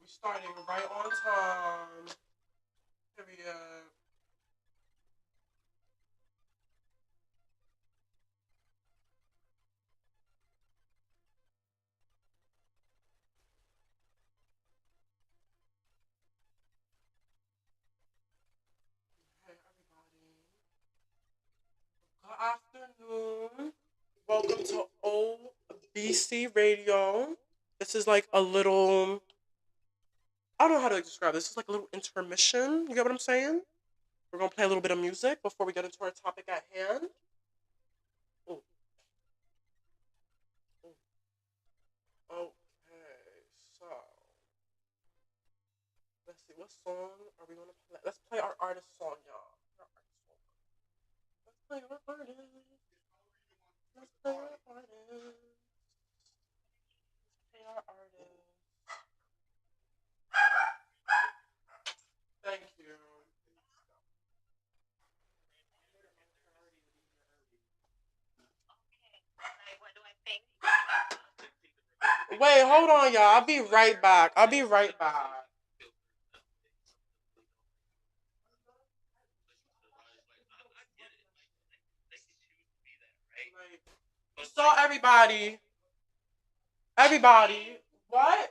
We starting right on time. Period. Hey everybody. Good afternoon. Welcome to OBC Radio. This is like a little. I don't know how to describe this. This is like a little intermission. You get what I'm saying? We're gonna play a little bit of music before we get into our topic at hand. Ooh, ooh. Okay, so let's see. What song are we gonna play? Let's play our artist song, y'all. Our artist song. Let's play our artist. Let's play our artist. Play our artist. Thank you. Wait, hold on, y'all. I'll be right back. I'll be right back. So everybody, what?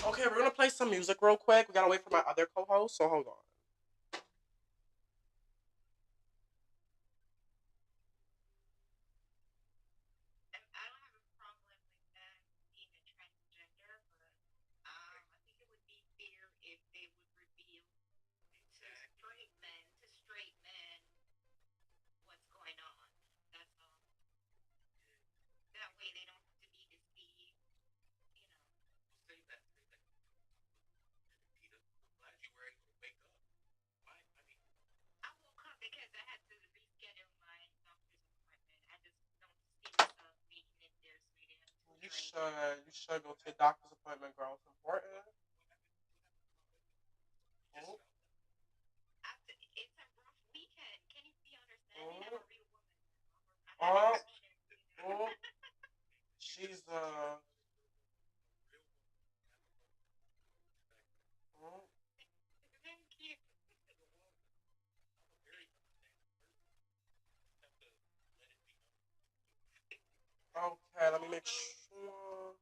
Okay, we're gonna play some music real quick. We gotta wait for my other co-host, so hold on. You should go to a doctor's appointment, girl. It's important. Oh, oh, oh, oh. She's oh. Okay, let me make sure.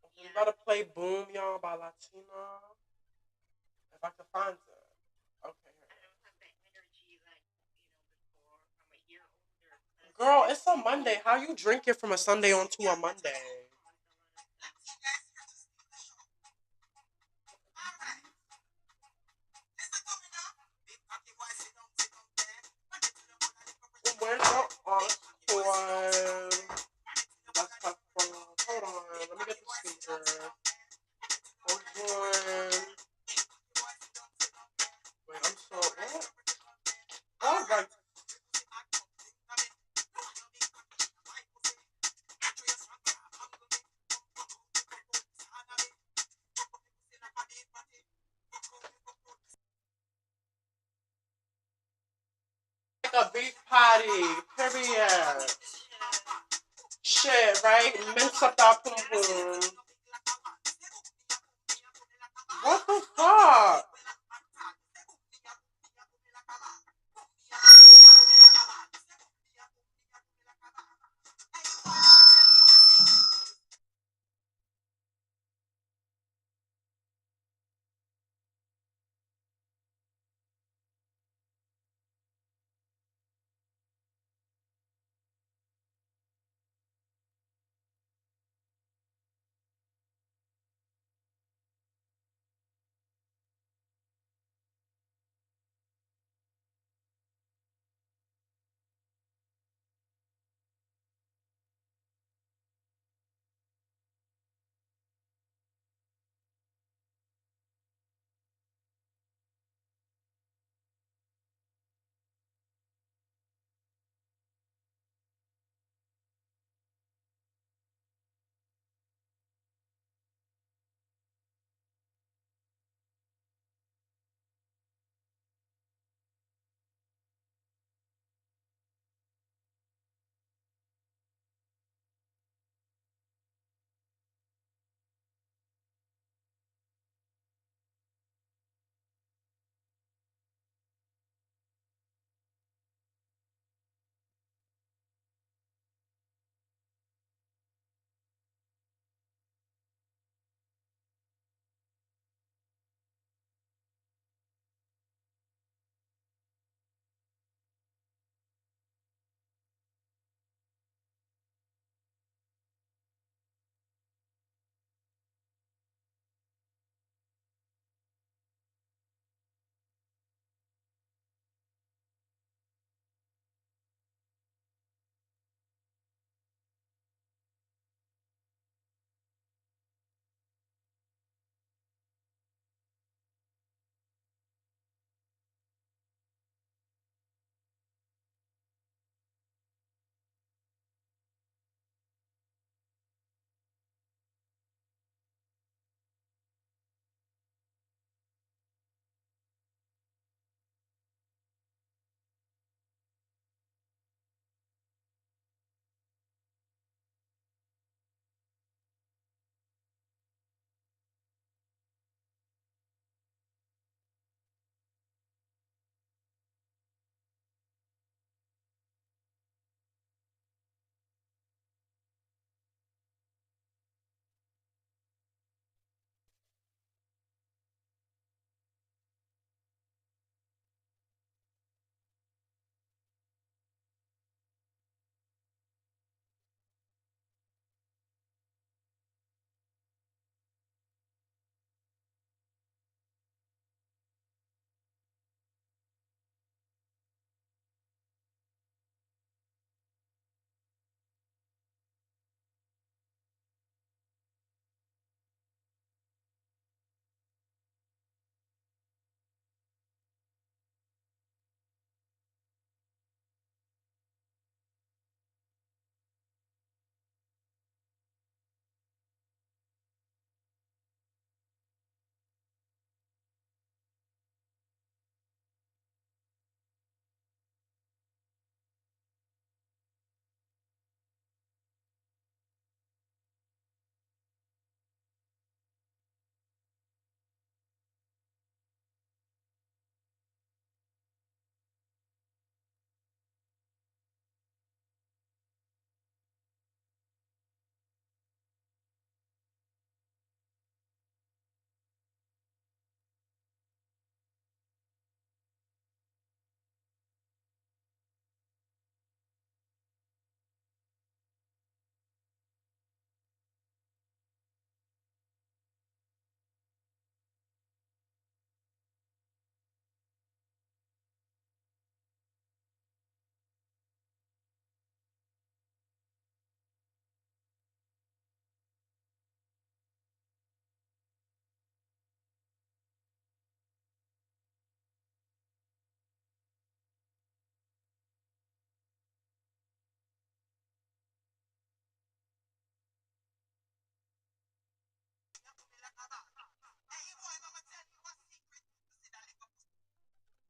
Okay, we gotta play "Boom" y'all by Latina. If I can find it. Okay, girl, it's a Monday. How you drink it from a Sunday onto a Monday? Where's the encore? Let's have fun. Hold on, let me get the speaker. Hold on. Wait, I'm so. What? Oh, like a beef patty. Period. Shit, right? Mince up that pum pum. What the fuck?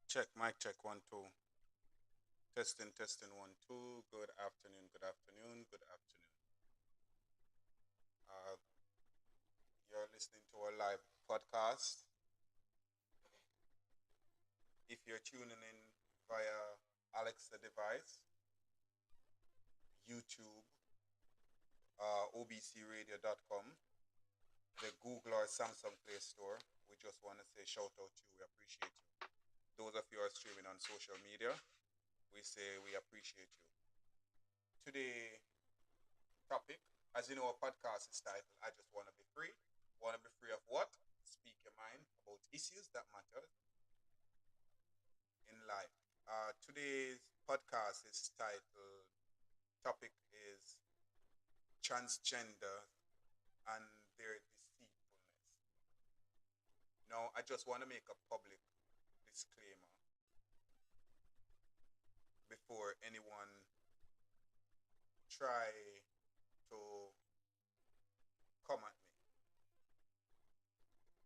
Check, mic check, one, two. Testing, testing, one, two. Good afternoon, good afternoon, good afternoon. Uh, you're listening to our live podcast. If you're tuning in via Alexa device, YouTube, obcradio.com, the Google or Samsung Play Store, we just want to say shout out to you. We appreciate you. Those of you who are streaming on social media, we say we appreciate you. Today, topic. As you know, our podcast is titled I Just Want to Be Free. Want to be free of what? Speak your mind about issues that matter in life. Today's podcast is titled, topic is transgender and their deceitfulness. Now, I just want to make a public disclaimer before anyone try to come at me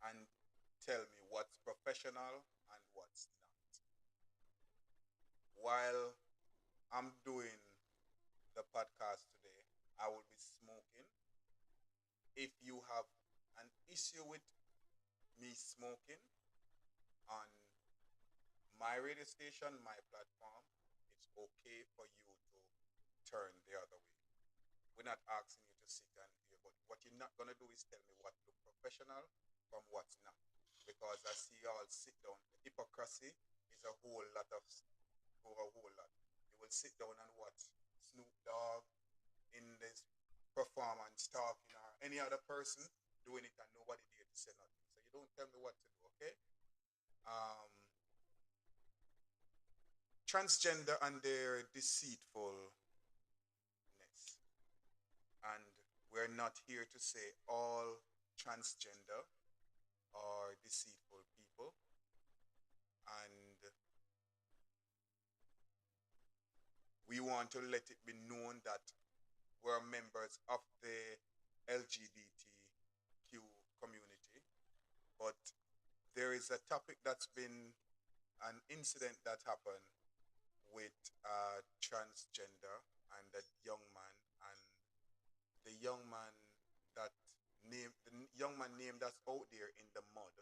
and tell me what's professional and what's not. While I'm doing the podcast today, I will be smoking. If you have an issue with me smoking on my radio station, my platform, it's okay for you to turn the other way. We're not asking you to sit and hear, but what you're not gonna do is tell me what look professional from what's not. Because I see y'all sit down. Hypocrisy is a whole lot of for a whole lot. You will sit down and watch Snoop Dogg in this performance talking or any other person doing it and nobody there to say nothing. So you don't tell me what to do, okay? Um, Transgender and their deceitfulness. And we're not here to say all transgender are deceitful people. And we want to let it be known that we're members of the LGBTQ community. But there is a topic that's been an incident that happened with a transgender and a young man, and the young man that the young man name that's out there in the mud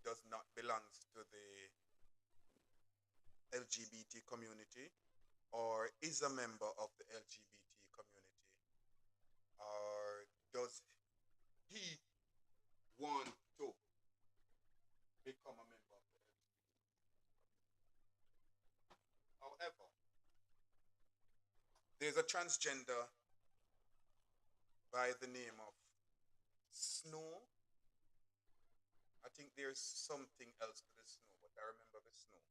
does not belongs to the LGBT community or is a member of the LGBT community, or does he want to become a member of the LGBT? However, there's a transgender by the name of Snow. I think there's something else to the Snow, but I remember the Snow.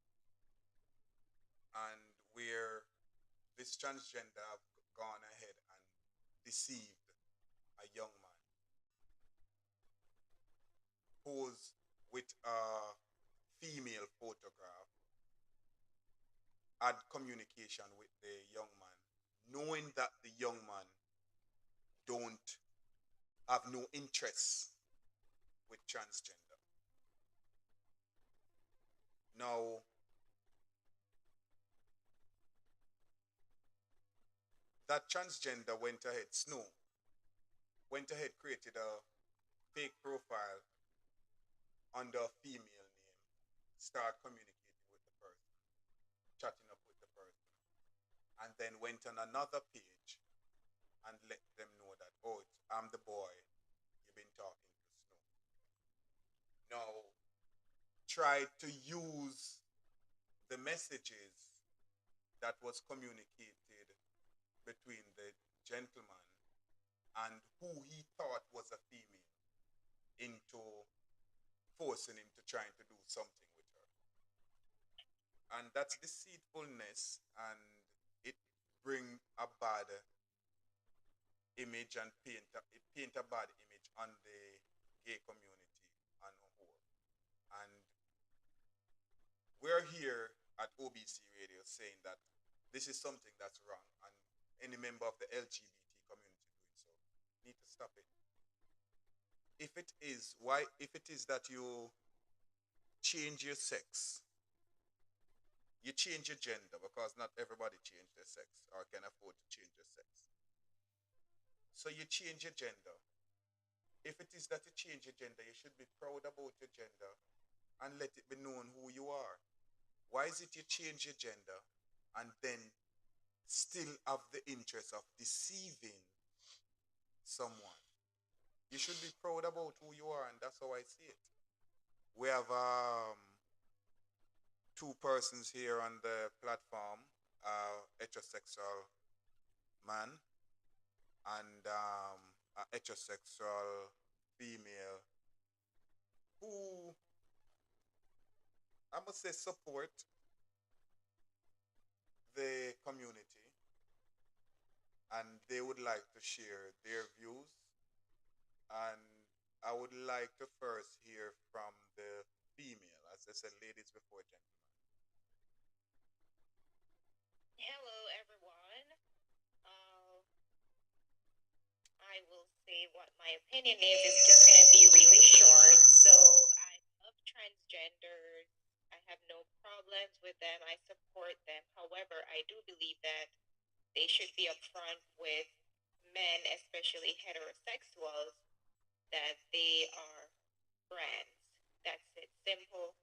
And where this transgender have gone ahead and deceived a young man, posed with a female photograph, had communication with the young man, knowing that the young man don't have no interest with transgender. Now, that transgender went ahead, Snow, went ahead, created a fake profile under a female name, start communicating with the person, chatting up with the person, and then went on another page and let them know that, oh, I'm the boy you've been talking to, Snow. Now, try to use the messages that was communicated between the gentleman and who he thought was a female into forcing him to trying to do something with her. And that's deceitfulness, and it bring a bad image and it paint a bad image on the gay community and whole. And we're here at OBC Radio saying that this is something that's wrong, and any member of the LGBT community doing so need to stop it. if it is why if it is that you change your sex, you change your gender because not everybody change their sex or can afford to change their sex. So you change your gender. If it is that you change your gender, you should be proud about your gender and let it be known who you are. Why is it you change your gender and then still have the interest of deceiving someone? You should be proud about who you are, and that's how I see it. We have two persons here on the platform, heterosexual man and a heterosexual female who I must say support the community and they would like to share their views. And I would like to first hear from the female, as I said, ladies before gentlemen. Hello, everyone. I will say what my opinion is. It's just going to be really short. So, I love transgenders. I have no problems with them. I support them. However, I do believe that they should be upfront with men, especially heterosexuals, that they are trans. That's it. Simple,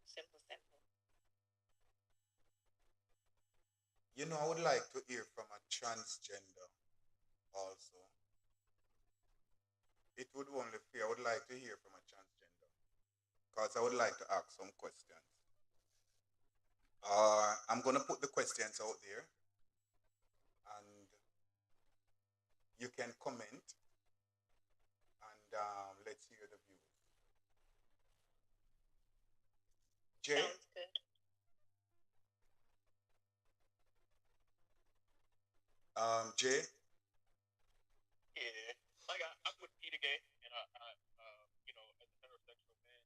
simple, simple. You know, I would like to hear from a transgender also. It would only fair. I would like to hear from a transgender because I would like to ask some questions. I'm going to put the questions out there and you can comment and let's hear the views. Jay, Sounds good. Jay, Yeah, like I'm with Peter Gay, and you know, as a heterosexual man,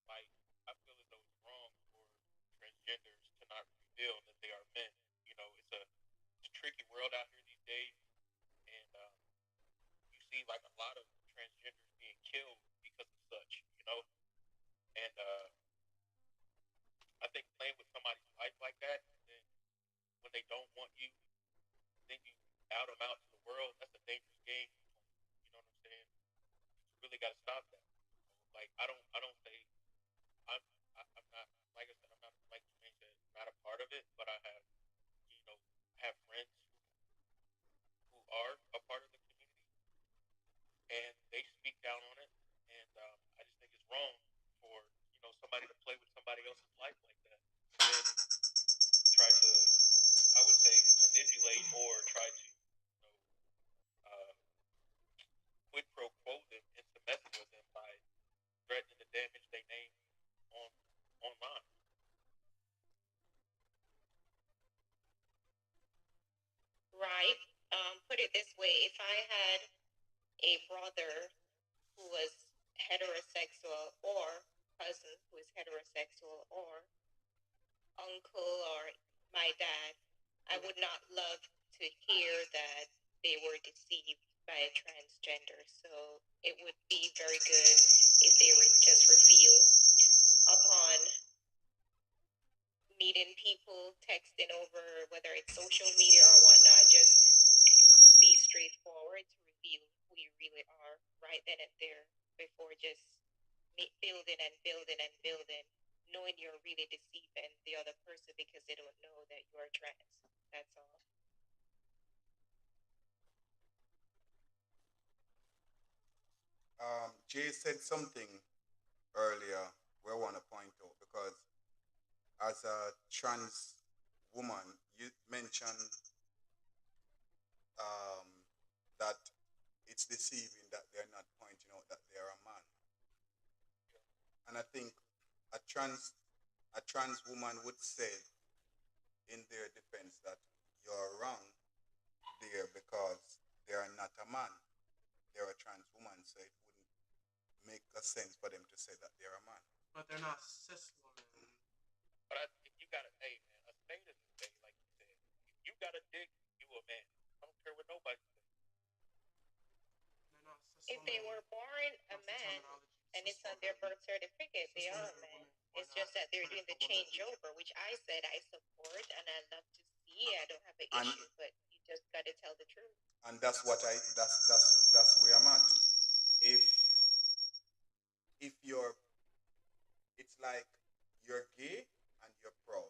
like I feel as though it's wrong for transgenders to not reveal that they are men. You know, it's a tricky world out here these days, and you see like a lot of transgenders being killed because of such. You know, and I think playing with somebody's life like that, and then when they don't want you, then you out them out to the world. That's a dangerous game. You know what I'm saying? You really got to stop that. Like I don't say I'm I'm not like I said I'm not like Jermaine said not a part of it, but I have you know have friends who are a part of the community and they speak down on it, and I just think it's wrong for somebody to play with somebody else's life like that, and then try to I would say manipulate or try to uh, quid pro quo them into messing with them by threatening to damage their name on online. Right. Put it this way: if I had a brother who was heterosexual, or cousin who is heterosexual, or uncle, or my dad, I would not love to hear that they were deceived by a transgender. So it would be very good if they were just revealed upon meeting people, texting over, whether it's social media or whatnot. Just be straightforward to reveal who you really are right then and there before just building and building and building, knowing you're really deceiving the other person because they don't know that you are trans. That's all. Jay said something earlier we want to point out because as a trans woman, you mentioned um, that it's deceiving that they're not pointing out that they're a man. And I think a trans woman would say in their defense that you're wrong there because they are not a man. They're a trans woman, so it wouldn't make a sense for them to say that they're a man. But they're not cis women. But if you got a hey man, a spade is a spade, like you said. If you got a dick, you a man. I don't care what nobody says. They're not cis If they women. were born a and it's on their birth certificate. They are a man. It's just that they're doing the changeover, which I said I support and I love to see. I don't have an issue, but you just got to tell the truth. And that's what I that's where I'm at. If you're, it's like you're gay and you're proud.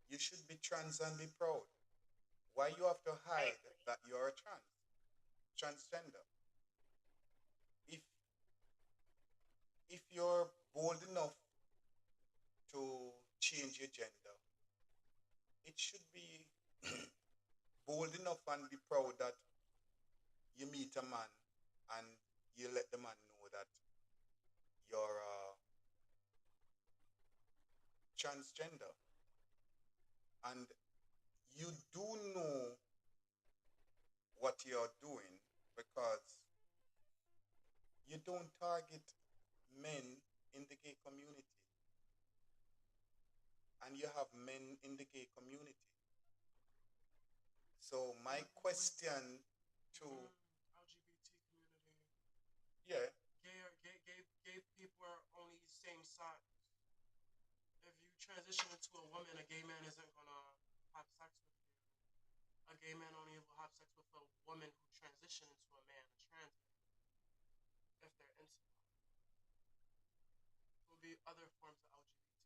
You should be trans and be proud. Why you have to hide that you're a transgender? If you're bold enough to change your gender, it should be bold enough and be proud that you meet a man and you let the man know that you're transgender, and you do know what you're doing because you don't target men in the gay community, and you have men in the gay community. So my question to LGBT community. yeah, Gay people are only same sex. If you transition into a woman, a gay man isn't gonna have sex with you. A gay man only will have sex with a woman who transitioned into a man, a trans man, if they're into that. There will be other forms of LGBT.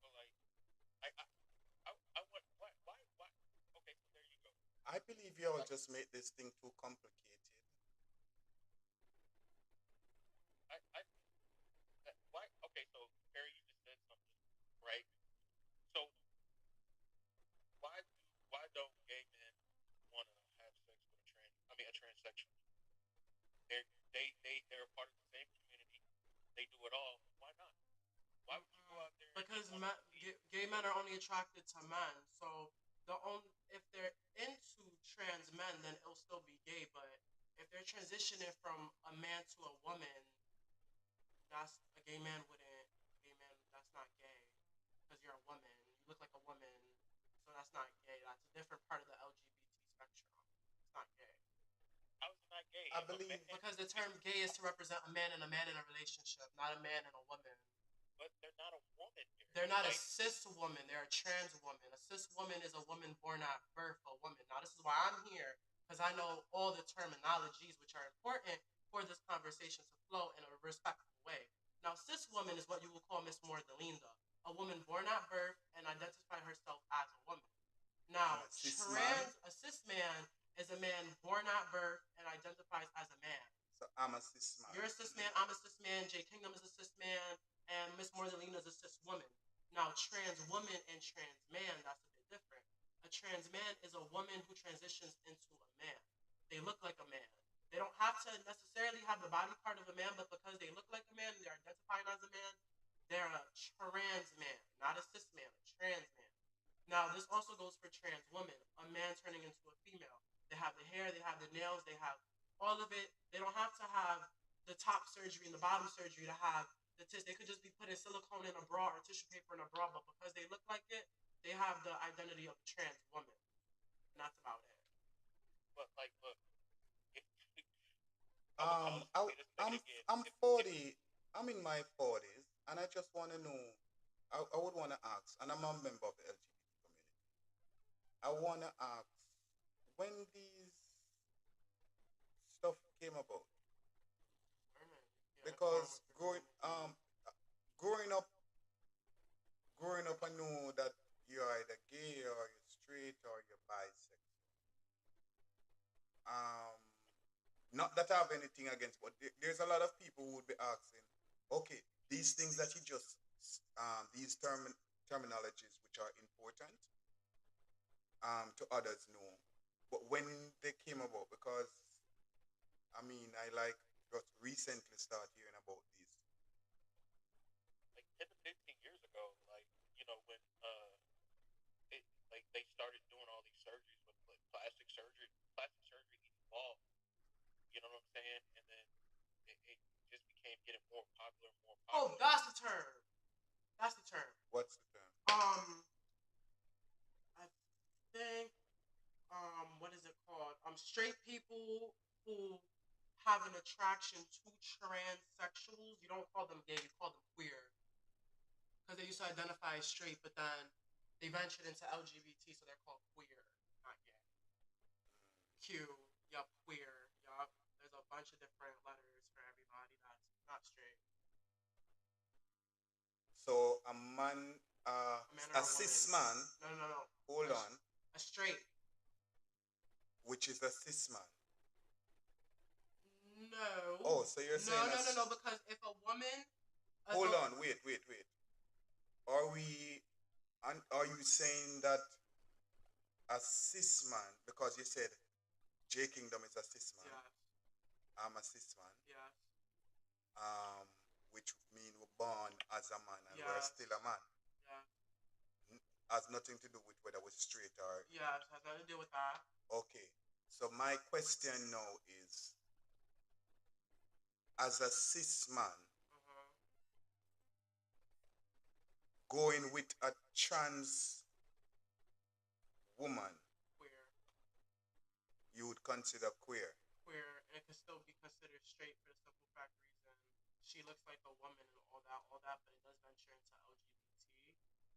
So like, I want why? Okay, so there you go. I believe you all Like, just make this thing too complicated. I that, why? Okay, so Perry, you just said something, right? So why don't gay men want to have sex with a trans? I mean, a transsexual. They're a part of the same community. They do it all. Why not? Why would you go out there and Because want to see? gay men are only attracted to men, so if they're into trans men, then it'll still be gay. But if they're transitioning from a man to a woman, that's a gay man wouldn't. A gay man, that's not gay because you're a woman. You look like a woman, so that's not gay. That's a different part of the LGBT spectrum. It's not gay. How is it not gay? I If a believe man, Because the term gay is to represent a man and a man in a relationship, not a man and a woman. but they're not a woman here. They're not a Like, cis woman. They're a trans woman. A cis woman is a woman born at birth, a woman. Now, this is why I'm here, because I know all the terminologies which are important for this conversation to flow in a respectful way. Now, cis woman is what you will call Miss Mordelinda, a woman born at birth and identify herself as a woman. and Now, a cis man. a cis man is a man born at birth and identifies as a man. So I'm a cis man. You're a cis man, I'm a cis man, Jay Kingdom is a cis man, and Miss Mordelina is a cis woman. Now, trans woman and trans man, that's a bit different. A trans man is a woman who transitions into a man. They look like a man. They don't have to necessarily have the body part of a man, but because they look like a man, they're identifying as a man, they're a trans man, not a cis man, a trans man. Now, this also goes for trans women, a man turning into a female. They have the hair, they have the nails, they have all of it. They don't have to have the top surgery and the bottom surgery to have the tits. They could just be putting silicone in a bra or tissue paper in a bra, but because they look like it, they have the identity of a trans woman. And that's about it. but like, look, if I'm gonna call a I, spade a spade again. I'm If 40. I'm in my 40s, and I just want to know. I would want to ask, and I'm a member of the LGBT community. I want to ask when these stuff came about, Yeah, inform because with your community. growing up, I know that you're either gay or you're straight or you're bisexual. Um, Not that I have anything against, but there's a lot of people who would be asking, okay, these things that you just, these terminologies which are important to others know, but when they came about, because I mean, I like just recently start hearing about these. like 10 to 15 years ago, like when it like they started doing all these surgeries with like plastic surgery evolved. You know what I'm saying? And then it just became getting more popular and more Oh, popular. that's the term. That's the term. What's the term? I think what is it called? straight people who have an attraction to transsexuals, you don't call them gay, you call them queer. Because they used to identify as straight, but then they ventured into LGBT, so they're called queer, not gay. Q, yup, queer, yup. There's a bunch of different letters for everybody that's not straight. So a man, A man or a a cis woman. man, No. hold A, on, a straight. which is a cis man. No. Oh, so you're saying No. Because if a woman, hold on, wait. Are we, are you saying that a cis man, because you said J Kingdom is a cis man, yes, I'm a cis man, yes, um, which mean we're born as a man and we're yes, still a man. yes, Has nothing to do with whether we're straight or. yes, has nothing to do with that. Okay. So my question now is, as a cis man, Uh-huh. going with a trans woman, Queer. you would consider queer. Queer, and it can still be considered straight for the simple fact reason she looks like a woman and all that, but it does venture into LGBT.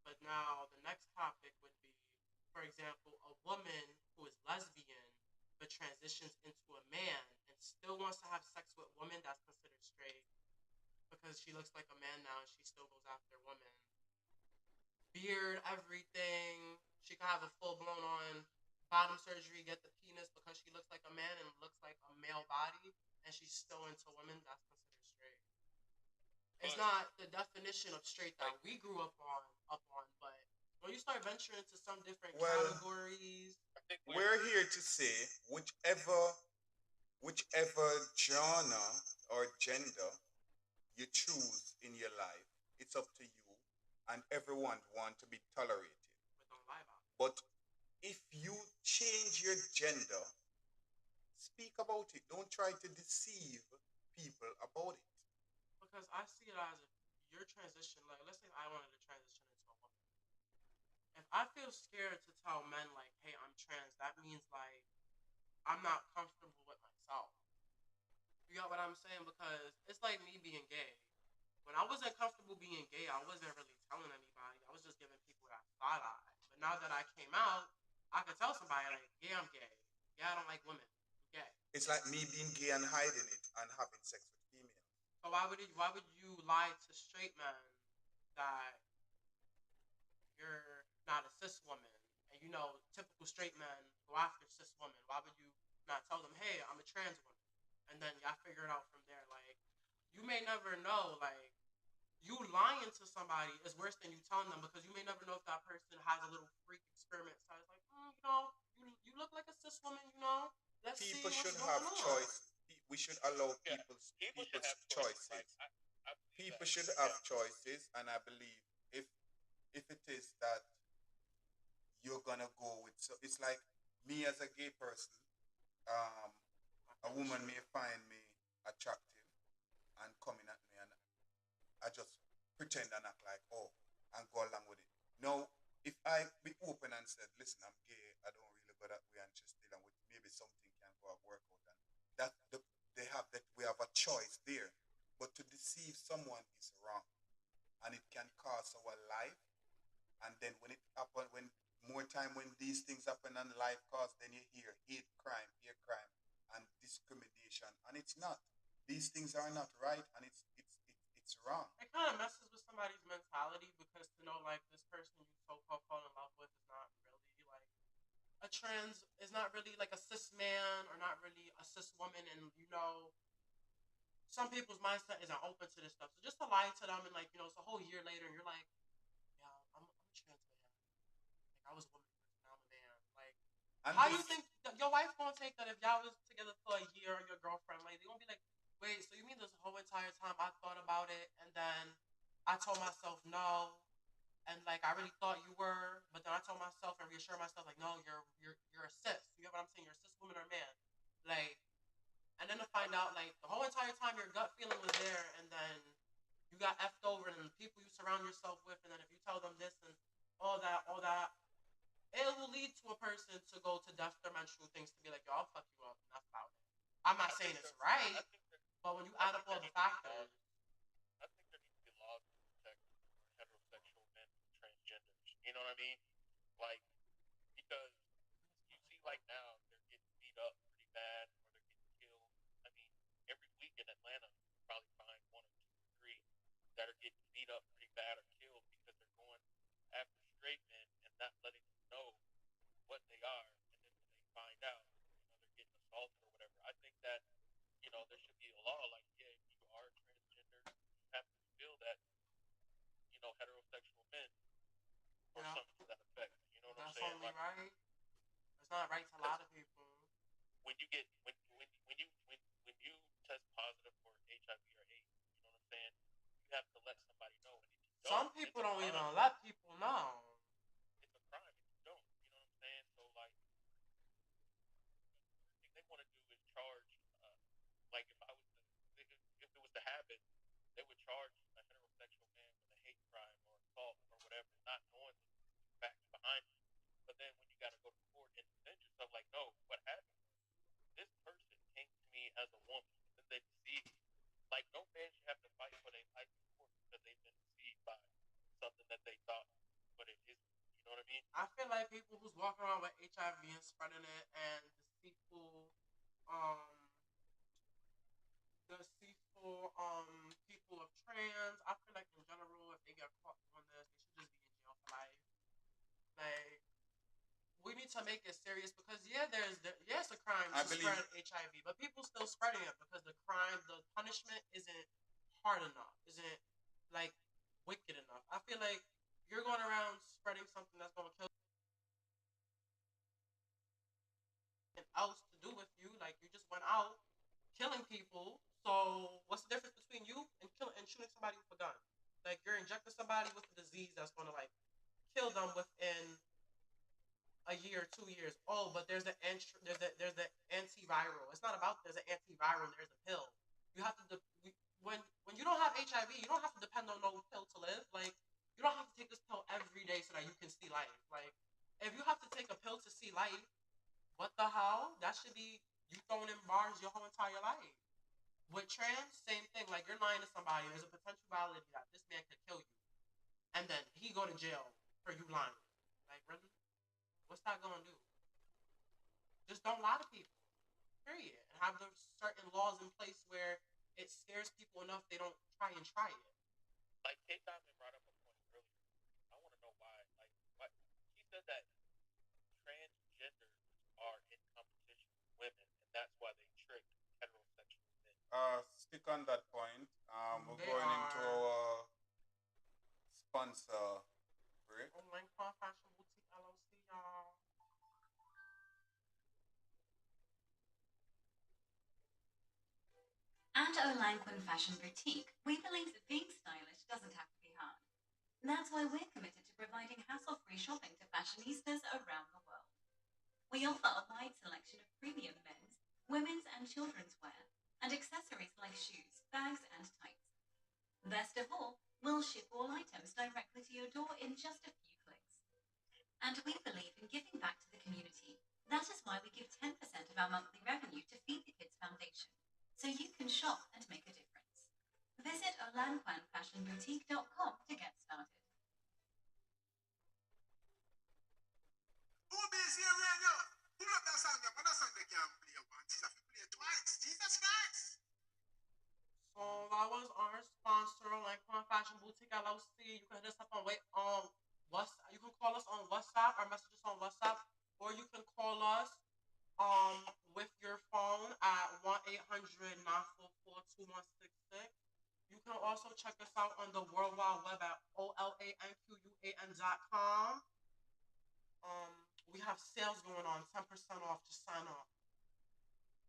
But now the next topic would be, for example, a woman who is lesbian but transitions into a man and still wants to have sex with women, that's considered straight because she looks like a man now and she still goes after women. Beard, everything. She can have a full blown on bottom surgery, get the penis because she looks like a man and looks like a male body, and she's still into women. That's considered straight. It's But not the definition of straight that like we grew up on, but when you start venturing into some different Well, categories, I think we're here to say whichever genre or gender you choose in your life, it's up to you, and everyone want to be tolerated. we don't lie about it. But if you change your gender, speak about it. Don't try to deceive people about it. Because I see it as if your transition, like let's say I wanted to transition into a woman. If I feel scared to tell men like, hey, I'm trans, that means like I'm not comfortable with myself. You got what I'm saying? Because it's like me being gay. When I wasn't comfortable being gay, I wasn't really telling anybody. I was just giving people that side eye. But now that I came out, I could tell somebody like, yeah, I'm gay. Yeah, I don't like women. I'm gay. It's like me being gay and hiding it and having sex with females. So why would you lie to straight men that you're not a cis woman? And typical straight men go after cis women. Why would you not tell them, hey, I'm a trans woman? And then y'all figure it out from there. Like, you may never know, like, you lying to somebody is worse than you telling them because you may never know if that person has a little freak experiment. So it's like, you look like a cis woman, Let's see People what's should going have on. choice. We should allow yeah, people should people's have choices. Like choices. I believe People that. should Yeah. have choices, and I believe if it is that you're gonna go with, so it's like me as a gay person, um, a woman may find me attractive and coming at me, and I just pretend and act like, oh, and go along with it. No, if I be open and said, listen, I'm gay, I don't really go that way, and just dealing with maybe something can go and work out, and that they have that we have a choice there. But to deceive someone is wrong, and it can cost our life. And then when it happen, when more time when these things happen and life cost, then you hear hate crime, and discrimination, and it's not. These things are not right, and it's wrong. It kind of messes with somebody's mentality because to know like this person you so-called fall in love with is not really like a trans, is not really like a cis man or not really a cis woman, and some people's mindset isn't open to this stuff. So just to lie to them and like it's a whole year later and you're like, yeah, I'm a trans man. Like I was a woman first, now I'm a man. Like And how you this, think your wife gonna take that if y'all was together for a year or your girlfriend? Like they gonna be like, wait, so you mean this whole entire time I thought about it and then I told myself no, and like I really thought you were, but then I told myself and reassured myself like no, you're a cis. You get what I'm saying? You're a cis woman or man. Like, and then to find out like the whole entire time your gut feeling was there, and then you got effed over, and the people you surround yourself with, and then if you tell them this and all that, it will lead to a person to go to death dimensional things to be like, yo, I'll fuck saying it's right, but when you add up all the factors, I think there needs to be laws to protect heterosexual men from transgenders. You know what I mean? Like, because you see, like now, they're getting beat up pretty bad or they're getting killed. I mean, every week in Atlanta, you probably find one or two or three that are getting beat up pretty bad or killed because they're going after straight men and not letting them know what they are. And then when they find out, they're getting assaulted or whatever. I think that, there should be a law like, yeah, if you are transgender, you have to feel that, heterosexual men or yeah, something to that effect. You know what I'm that's saying? only Like, right. It's not right to a because lot of people. when you get when you test positive for HIV or AIDS, you know what I'm saying? You have to let somebody know, and if you don't, Some it's people a don't crime. even let people know. It's a crime if you don't. You know what I'm saying? So like, the thing they want to do is charge. Like if I was to, if it was to happen, they would charge a heterosexual man with a hate crime or assault or whatever, not knowing the facts behind it. But then when you got to go to court and defend yourself, like, no, what happened was this person came to me as a woman and then they deceived me. Like, no man should have to fight for their life in court because they've been deceived by something that they thought, but it isn't. You know what I mean? I feel like people who's walking around with HIV and spreading it and um, people of trans. I feel like in general, if they get caught doing this, they should just be in jail for life. Like we need to make it serious because yeah, yes a crime I to believe spread HIV, but people still spreading it because the punishment isn't hard enough, isn't like wicked enough. I feel like you're going around spreading something that's going to kill something else to do with you. Like you just went out killing people. So what's the difference between you and killing and shooting somebody with a gun? Like you're injecting somebody with a disease that's going to like kill them within a year, 2 years. Oh, but there's the antiviral. It's not about there's an antiviral. There's a pill. You have to when you don't have HIV, you don't have to depend on no pill to live. Like you don't have to take this pill every day so that you can see life. Like if you have to take a pill to see life, what the hell? That should be you throwing in bars your whole entire life. With trans, same thing. Like you're lying to somebody. There's a potentiality that this man could kill you, and then he go to jail for you lying. Like really, what's that gonna do? Just don't lie to people. Period. And have those certain laws in place where it scares people enough they don't try it. Like Kate Diamond brought up a point earlier. I want to know why. Like, what she said that transgenders are in competition with women, and that's why they trick heterosexual men. stick on that point. We're They going into are our sponsor break. online fashion boutique LLC, y'all. At Olanquin Fashion Boutique, we believe that being stylish doesn't have to be hard. That's why we're committed to providing hassle-free shopping to fashionistas around the world. We offer a wide selection of premium men's, women's, and children's wear, and accessories like shoes, bags, and tights. Best of all, we'll ship all items directly to your door in just a few clicks. And we believe in giving back to the community. That is why we give 10% of our monthly revenue to Feed the Kids Foundation, so you can shop and make a difference. Visit olanquanfashionboutique.com to get started. Who be here radio? Pull up that song, that song they can play once. It's a play twice. Jesus Christ. So that was our sponsor, Online Fashion Boutique LLC. You can hit us up on WhatsApp. You can call us on WhatsApp or message us on WhatsApp, or you can call us with your phone at 1-800-944-2166. You can also check us out on the World Wide Web at olanquan.com. We have sales going on, 10% off. Just sign up.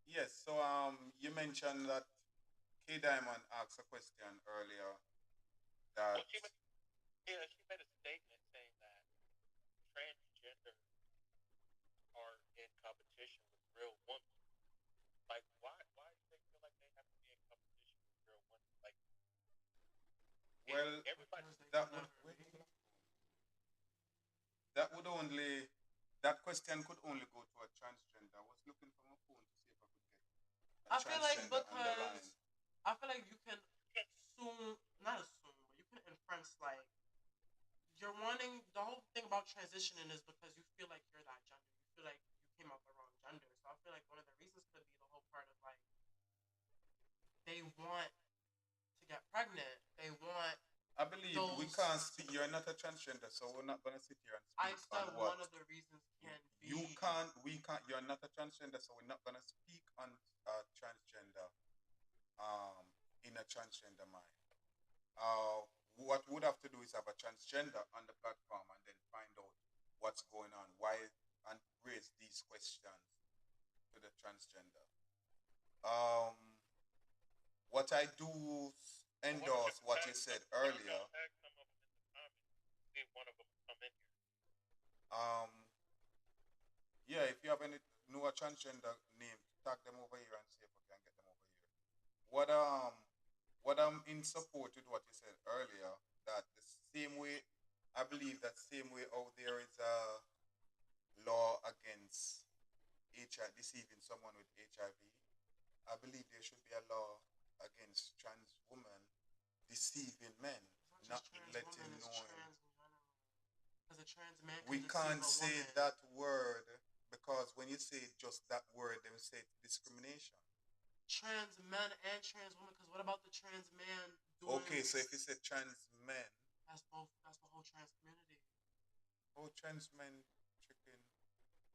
Yes, so you mentioned that K Diamond asked a question earlier that Well, she made a statement saying that transgender are in competition with real women. Like, why do they feel like they have to be in competition with real women? Like, well everybody. Because they that can would never wait, be. that would only that question could only go to a transgender. I was looking for my phone to see if I could get a I feel like transgender underlying. because I feel like you can assume, not assume, but you can inference like you're wanting the whole thing about transitioning is because you feel like you're that gender. You feel like you came out the wrong gender. So I feel like one of the reasons could be the whole part of like they want to get pregnant. They want I believe we can't those. speak. You're not a transgender, so we're not gonna sit here and I speak on said what one of the reasons can you be. can't. We can't. You're not a transgender, so we're not gonna speak on transgender. In a transgender mind. Uh, what we would have to do is have a transgender on the platform and then find out what's going on, why, and raise these questions to the transgender. Um, what I do endorse what you said earlier. Tag some of them in the comments. See if one of them come in here. Um, yeah, if you have any know a transgender name, tag them over here and see if we can get them over here. What what I'm in support with what you said earlier, that the same way I believe that same way out there is a law against HIV, deceiving someone with HIV. I believe there should be a law against trans women deceiving men, It's not not just trans letting women, it's knowing. trans in general. Because a trans man can We deceive can't a say woman. that word because when you say just that word, they will say it's discrimination. Trans men and trans women. Because what about the trans man doing? Okay, so if you say trans men, That's both. That's the whole trans community. oh, trans men chicken.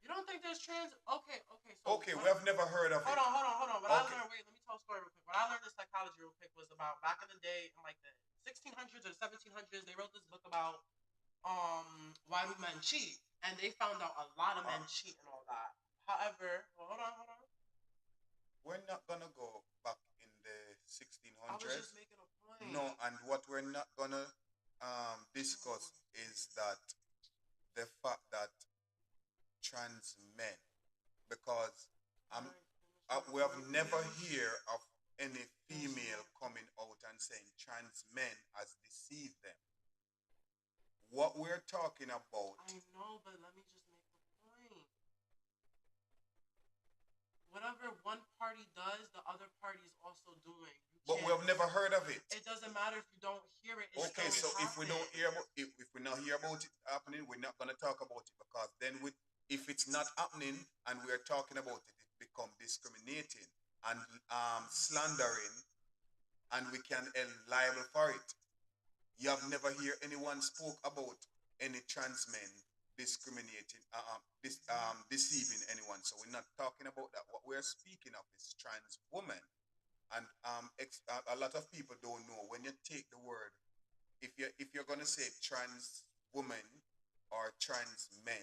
You don't think there's trans? Okay, okay. So Okay, we have never heard of hold it. on, hold on, hold on. What I Okay. learned, wait, let me tell a story real quick. What I learned in psychology real quick was about back in the day, in like the 1600s or 1700s, they wrote this book about why do men cheat, and they found out a lot of men cheat and all that. However, well, hold on. We're not gonna go back in the I was just 1600s. making a point. No, and what we're not gonna discuss is that the fact that trans men, because we have never hear of any female coming out and saying trans men has deceived them. What we're talking about. I know, but let me just make the point. Whatever one party does, the other party is also doing. But we have never heard of it. It doesn't matter if you don't hear it. Okay, so if we don't happens. hear about if we not hear about it happening, we're not gonna talk about it because then if it's not happening and we're talking about it, it become discriminating and slandering, and we can held liable for it. You have never hear anyone spoke about any trans men discriminating, deceiving anyone. So we're not talking about that. What we're speaking of is trans women, and a lot of people don't know when you take the word. If you're gonna say trans woman or trans men,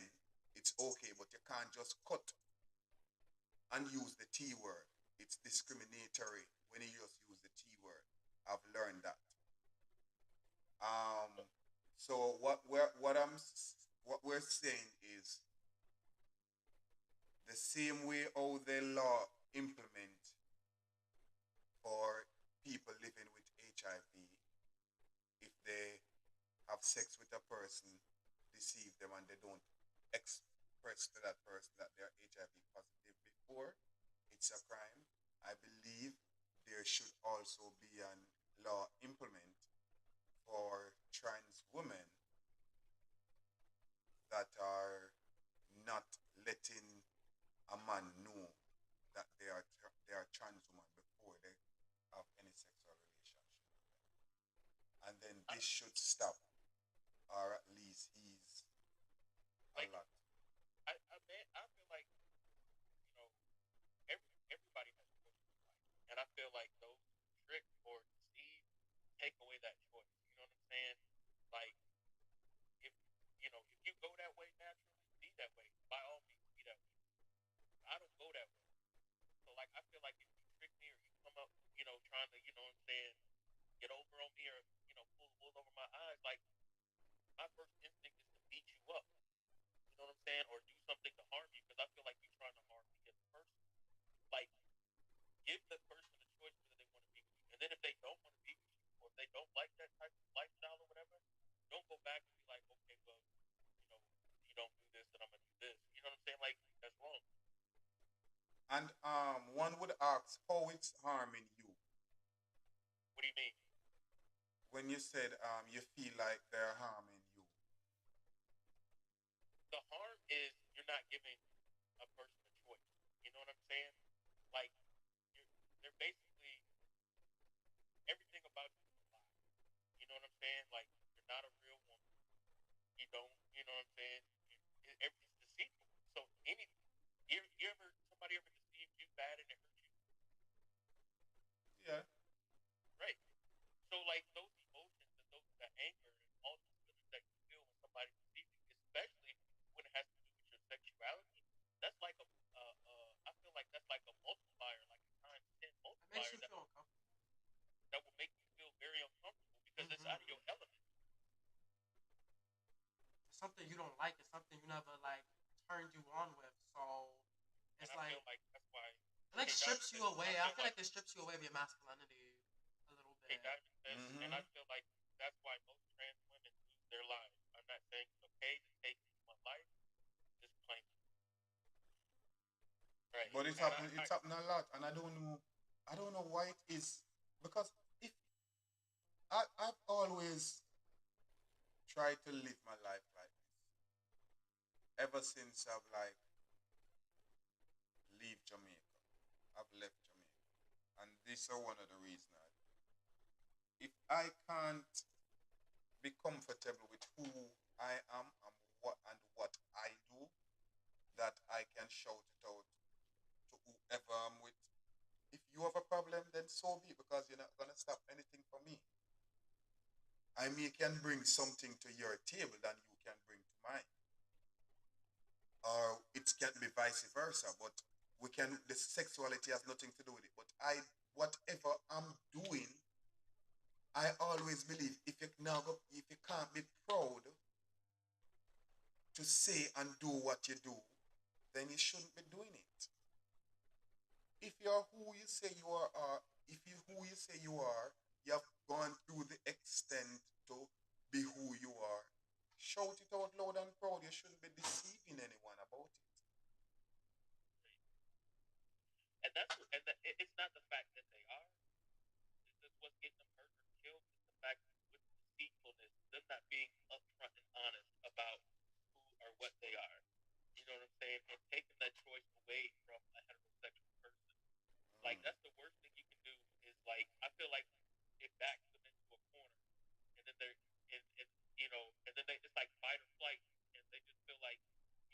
it's okay, but you can't just cut and use the T word. It's discriminatory when you just use the T word. I've learned that. Um, so what we're saying is the same way how the law implement for people living with HIV, if they have sex with a person, deceive them, and they don't express to that person that they're HIV positive before, it's a crime. I believe there should also be a law implement for trans women that are not letting a man know that they are trans woman before they have any sexual relationship with them. And then this should stop, or at least ease a Like lot. I feel like you know everybody has choices in life, and I feel like those who trick or deceive take away that choice. You know what I'm saying? Like if if you go that way naturally, be that way. By all means, be that way. I don't go that way. So like I feel like if you trick me or you come up, trying to, what I'm saying, get over on me or, pull the wool over my eyes, like my first instinct is to beat you up. You know what I'm saying? Or do something to harm you because I feel like you're trying to harm me as a person. Like give the person a choice whether they want to be with you. And then if they don't want to be with you or if they don't like that type of lifestyle or whatever, don't go back and be like, okay, well, you know, you don't do this and I'm gonna do this. You know what I'm saying? Like that's wrong. And one would ask how it's harming you What do you mean? when you said you feel like they're harming you. The harm is you're not giving a person a choice. You know what I'm saying? Like you're, they're basically everything about you is a lie. You know what I'm saying? Like you're not a real woman. You don't. You know what I'm saying? It's deceitful. So you ever somebody ever deceived you bad and it hurt you, Yeah. right? So like those emotions and those that anger and all those feelings that you feel when somebody's deceiving, especially when it has to do with your sexuality, that's like I feel like that's like a multiplier, like a times 10 It makes multiplier you feel uncomfortable. that will make you feel very uncomfortable because it's out of your Mm-hmm. element. It's something you don't like. It's something you never like turned you on with. So And it's I like feel like that's why it like K Diamond strips you says, I away. I feel feel like like it strips you away of your masculinity a little K bit. Diamond says, and Mm-hmm. I feel like that's why most trans women lose their lives. I'm not saying it's okay to take someone's life, just plain. Right. But And it's happened a lot, and I don't know why it is because if I've always tried to live my life like this ever since I've like leave Jamaica. I've left Jamaica, and this is one of the reasons. If I can't be comfortable with who I am and what I do, that I can shout it out to whoever I'm with. If you have a problem, then so be it, because you're not gonna stop anything for me. I may can bring something to your table than you can bring to mine, or it can be vice versa. But we can. The sexuality has nothing to do with it. But whatever I'm doing, I always believe if you can't be proud to say and do what you do, then you shouldn't be doing it. If you're who you say you are, or if you who you say you are, you have gone through the extent to be who you are. Shout it out loud and proud. You shouldn't be deceiving anyone about it. and that's and it's not the fact that they are. It's just what's getting them hurt or killed. It's the fact with deceitfulness, them not being upfront and honest about who or what they are. You know what I'm saying? And taking that choice away from a heterosexual person. Like Mm. that's the worst thing you can do. Is like I feel like it backs them into a corner, and then they're and you know, and then it's like fight or flight, and they just feel like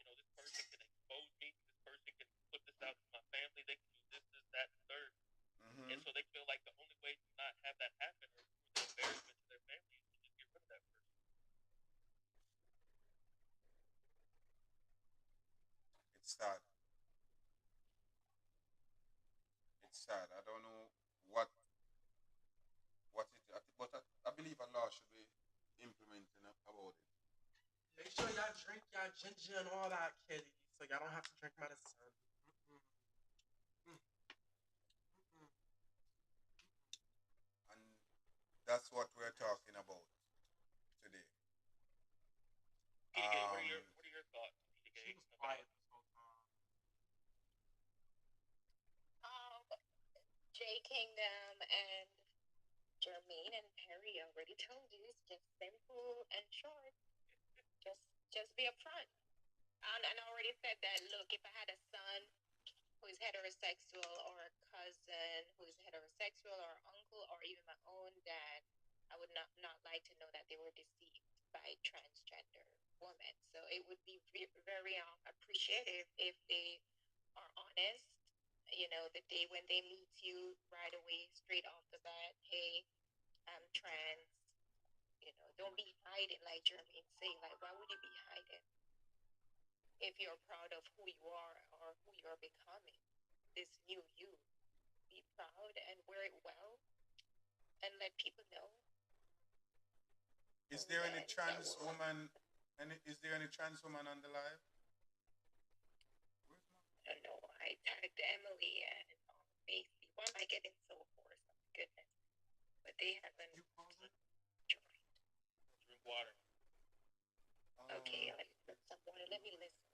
this person can expose me, this person can put this out to my family, they can do this, that, and third, and Mm-hmm. so they feel like the only way to not have that happen or for the embarrassment to their family is to just get rid of that person. It's sad. It's sad. I don't know what what it, but I believe a law should be implementing about it. Make sure y'all drink y'all ginger and all that, kitty, so y'all don't have to drink medicine. Mm-mm. Mm-mm. And that's what we're talking about today. PDK, Um, what are your thoughts, She PDK, was about? quiet this whole time. J Kingdom and Jermaine and Perry already told you. It's just simple and short. Just be upfront. And I already said that. Look, if I had a son who is heterosexual, or a cousin who is heterosexual, or uncle, or even my own dad, I would not like to know that they were deceived by transgender women. So it would be very appreciative if they are honest. The day when they meet you right away, straight off the bat, hey, I'm trans. Don't be hiding like Jermaine saying. Like, why would you be hiding if you're proud of who you are or who you're becoming? This new you. Be proud and wear it well and let people know. is And there any then that trans will. woman? Is there any trans woman on the live? Where's my I don't know. I tagged Emily and Macy. Why am I getting so hoarse? Oh my goodness. But they haven't You called her? joined. Drink water. Okay, um? let me put some water. Let me listen.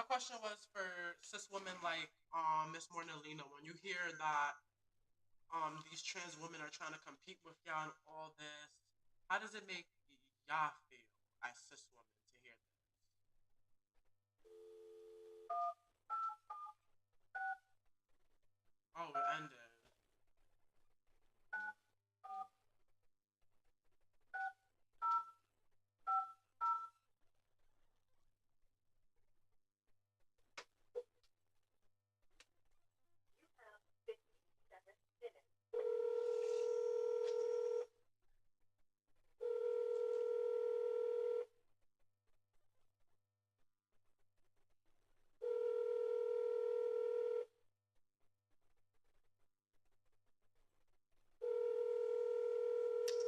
question was for cis women like Miss Mornalina. When you hear that these trans women are trying to compete with y'all and all this, how does it make y'all feel as cis women to hear this? Oh, it ended.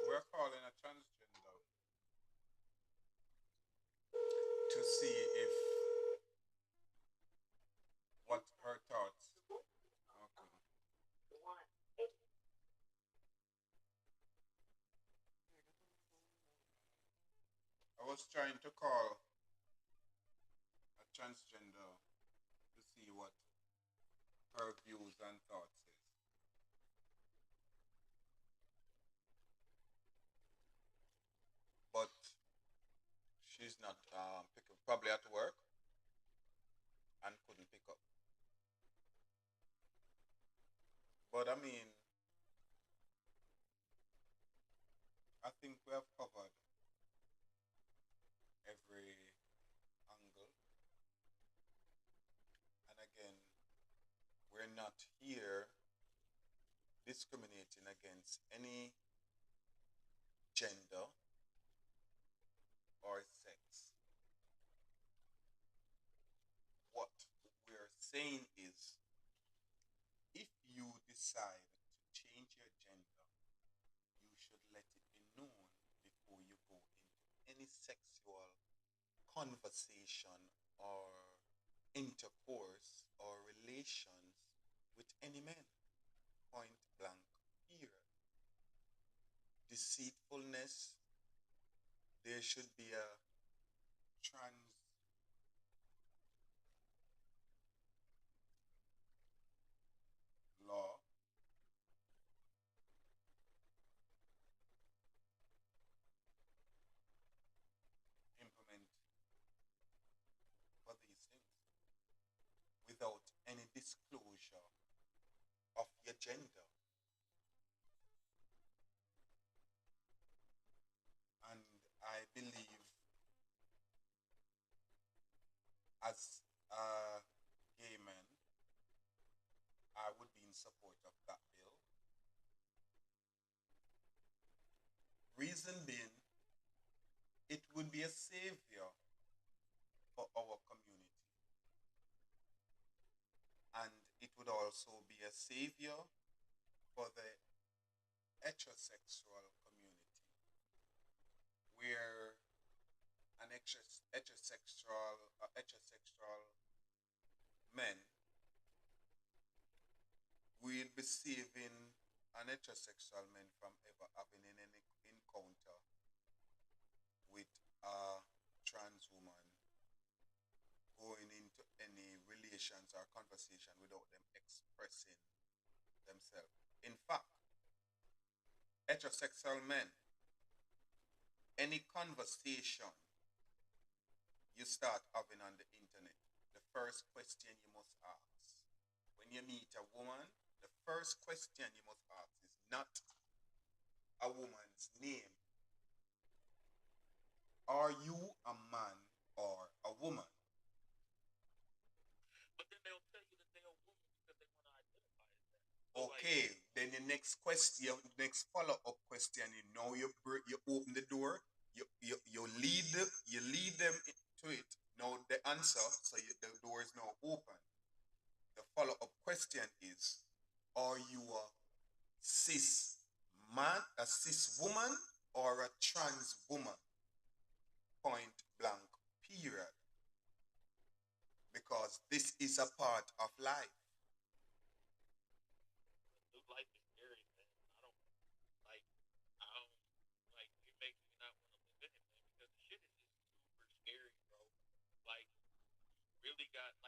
We're calling a transgender to see if what her thoughts. Okay. I was trying to call a transgender to see what her views and thoughts is, but she's not picking. Probably at work and couldn't pick up. But I mean, I think we have covered every angle, and again, we're not here discriminating against any gender or sex. What we're saying is if you decide to change your gender, you should let it be known before you go into any sexual conversation or intercourse or relations with any man. Point blank, period. Deceitfulness, there should be a trans law implement for these things without any disclosure of your gender. And I believe, as a gay man, I would be in support of that bill. Reason being, it would be a savior for our community. And it would also be a savior for the heterosexual community, where an heterosexual men will be saving an heterosexual man from ever having any encounter with a trans woman, going into any relations or conversation without them expressing themselves. In fact, heterosexual men, any conversation you start having on the internet, the first question you must ask when you meet a woman, the first question you must ask is not a woman's name. Are you a man or a woman? But then they'll tell you that they're a woman because they want to identify as that. So Okay, like, then the next question, your next follow-up question, you know, you open the door, you lead them to it. Now the answer, so the door is now open. The follow-up question is, are you a cis man, a cis woman, or a trans woman? Point blank, period. Because this is a part of life. new life is scary, man. Like, I don't, it makes me not want to live in it, man, because the shit is just super scary, bro. Like, really got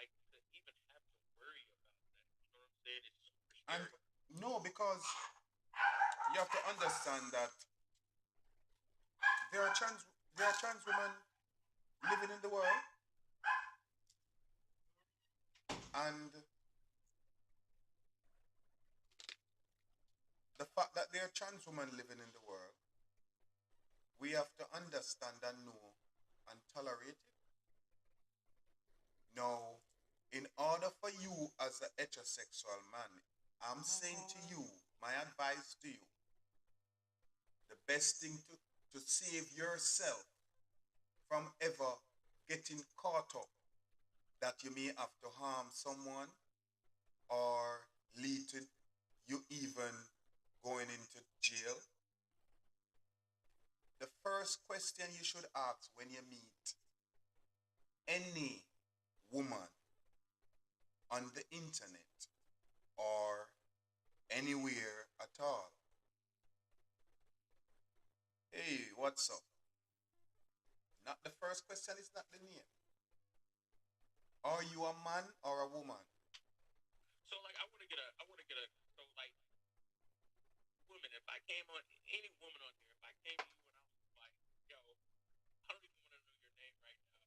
because you have to understand that there are trans women living in the world, and the fact that there are trans women living in the world, we have to understand and know and tolerate it. Now, in order for you as a heterosexual man, I'm saying to you, my advice to you, the best thing to save yourself from ever getting caught up that you may have to harm someone or lead to you even going into jail. The first question you should ask when you meet any woman on the internet or anywhere at all, hey, what's up? Not the first question is not the name. Are you a man or a woman? So like I wanna get a so like women, if I came on any woman on here, if I came to you and I was like, yo, I don't even want to know your name right now,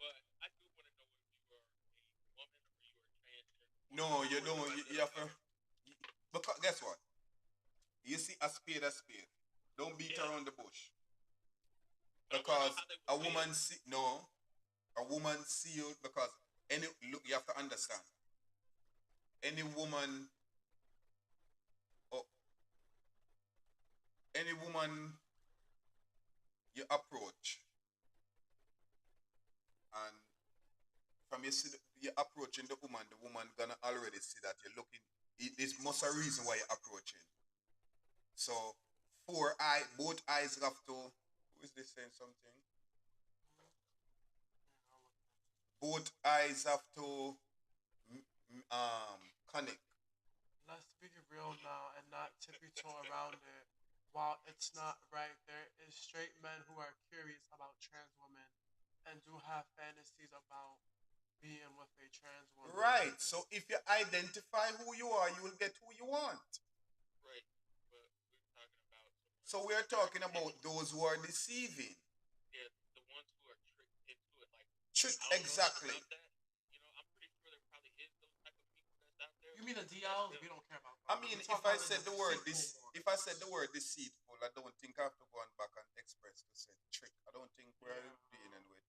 but I do want to know if you are a woman or you are transgender. No, you don't. You have to. Because guess what? You see a spade a spade. Don't beat Yeah. around the bush. But I wanna know Because how they a would woman feel. see no, a woman see you because any look you have to understand. Any woman or any woman you approach and from you see you approaching the woman gonna already see that you're looking. It's most a reason why you're approaching. So both eyes have to. Who is this saying something? Both eyes have to connect. Let's be real now and not tiptoe around it. While it's not right, there is straight men who are curious about trans women and do have fantasies about being with a trans woman. Right. So if you identify who you are, you will get who you want. Right. But we're talking about So we are talking about those who are deceiving. yeah, the ones who are tricked into it. Like Trick I don't know nothing exactly. about that. You know, I'm pretty sure there probably is those type of people that's out there. You mean the But DLs? still, We don't care about I those. mean, We talk if I about said the the word deceitful ones. if I said the word deceitful, I don't think I have to go on back and express to say trick. I don't think we're Yeah. dealing with.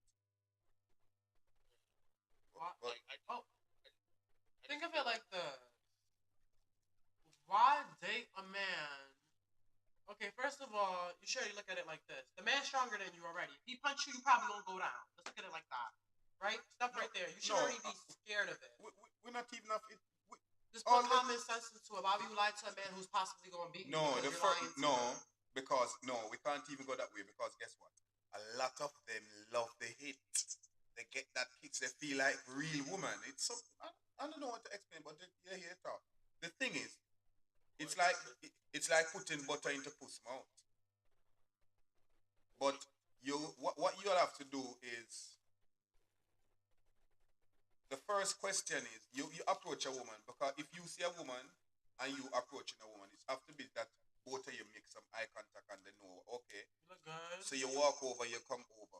Why? But like I Oh, I think just of feel it like this. Why date a man? Okay, first of all, you should look at it like this. The man's stronger than you already. If he punch you, you probably gonna go down. Let's look at it like that. Right? Stop no, right there. You should no, already be scared of it. we're not even off it. Just All put the, common sense into it. Why would you lie to a man who's possibly gonna beat you no, because the you're first lying to no, him? because no, we can't even go that way because guess what? A lot of them love the hit. They get that kicks. They feel like real woman. It's so I don't know what to explain, but you hear it talk. The thing is, it's like putting butter into puss mouth. But what you'll have to do is the first question is you approach a woman because if you see a woman and you approaching a woman, it's have to be that both of you make some eye contact and they know okay. You look good. So you walk over, you come over.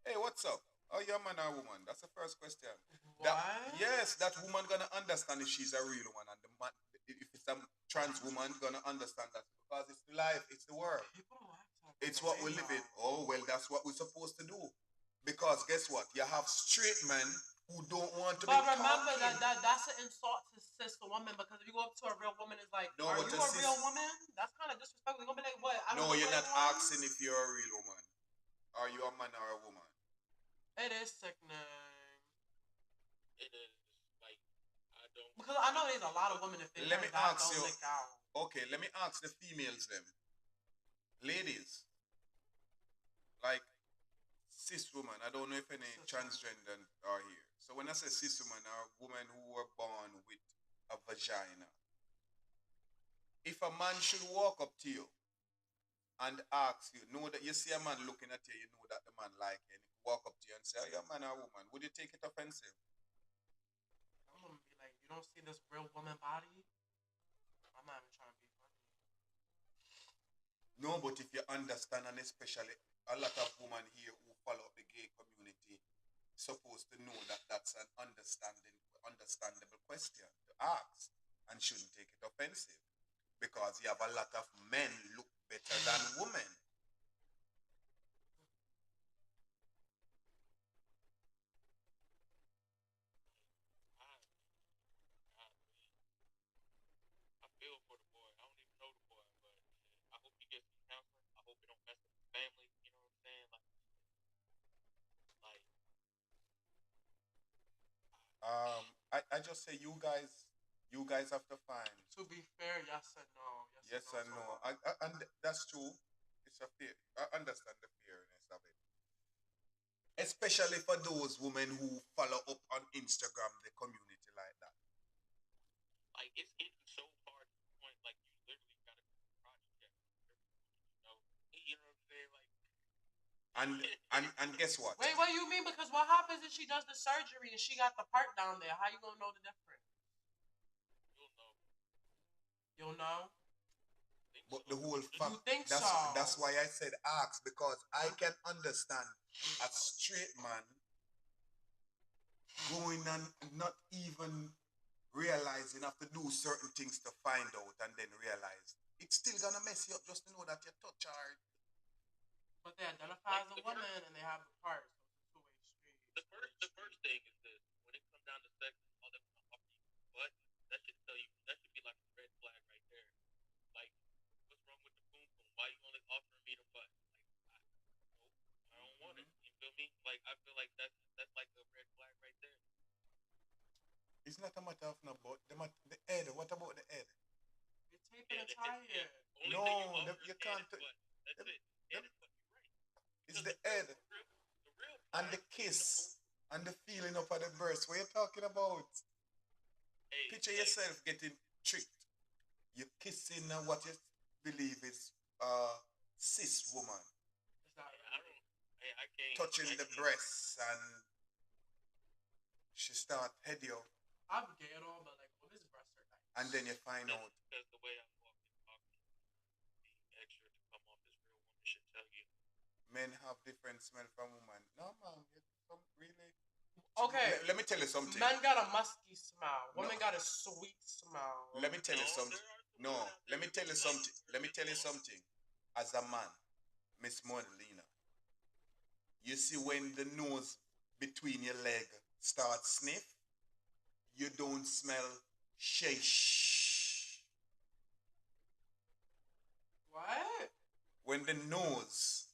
Hey, what's up? Are you a man or a woman? That's the first question. That What? yes, that woman gonna understand if she's a real one, and the man, if it's a trans woman, gonna understand that because it's life, it's the world, People don't act that it's way what we live in. now. Oh well, that's what we're supposed to do. Because guess what? You have straight men who don't want to be But remember talking. that's an insult to sister woman because if you go up to a real woman, it's like, No, are but you a real woman? That's kind of disrespectful. You're gonna be like, what? I don't no, look you're like not one. asking if you're a real woman. Are you a man or a woman? It is sickening it is like I don't because I know there's a lot of women that think Let me that ask don't you. lick out. Okay, let me ask the females them. Ladies, like cis woman, I don't know if any Cis transgender are here. So when I say cis woman, are women who were born with a vagina. If a man should walk up to you and ask you, know that you see a man looking at you, you know that the man like you, and he walk up to you and say, are you a man or a woman? Would you take it offensive? I'm gonna be like, you don't see this real woman body? I'm not even trying to be funny. No, but if you understand, and especially a lot of women here who follow the gay community, supposed to know that that's an understandable question to ask, and shouldn't take it offensive, because you have a lot of men look better than women. I, I, I feel for the boy. I don't even know the boy, but shit, I hope he gets some counseling. I hope it don't mess up his family. You know what I'm saying? Like, I just say you guys have to find To be fair, yes and no. yes and to no. all. And that's true. It's a fear. I understand the fairness of it, especially for those women who follow up on Instagram the community like that. it's getting so far to the point, like, you literally gotta be a project check on every woman you know. You know what I'm saying? Like, And guess what? Wait, what do you mean? Because what happens if she does the surgery and she got the part down there? How you gonna know the difference? you'll know. You'll know. Think But so. the whole You fact think that's so? why I said ask, because I can understand a straight man going and not even realizing have to do certain things to find out and then realize it's still gonna mess you up just to know that you touch her. But they identify Like, as a woman and they have the part, so it's a two-way street. the first thing is this: when it comes down to sex, all they want to offer you is butt. That should tell you. That should be like a red flag right there. Like, what's wrong with the boom boom? Why you only offering me the butt? Like, nope, I don't want it. You feel me? Like, I feel like that's like a red flag right there. It's not a matter of no but the head. What about the head? You're taping Yeah, a the head. Yeah. tire. Only thing you No, offer you is head can't. and butt. That's Them, it. Head them, and butt. You're right. it's Because the head the real and flag the is the boom. kiss and the feeling up of the breast. What you talking about? Hey, Picture like, yourself getting tricked. You're kissing what you believe is cis woman, It's not hey, I really. don't. Hey, I can't. touching I the can't. breasts, and she start head you, I'm gay and all, but like women's breasts are and nice. then you find That's out because the way I walk and talk, being extra to come off as real woman should tell you. men have different smell from women. No man, you some really. Okay, Let me tell you something. men got a musky smell. No. Women got a sweet smell. Let me tell No, you something. there are some No, women out there let me that tell you really like something. Let me tell you cologne. something. As a man, Miss Monalina, you see when the nose between your leg starts sniff, you don't smell sheesh. What? When the nose,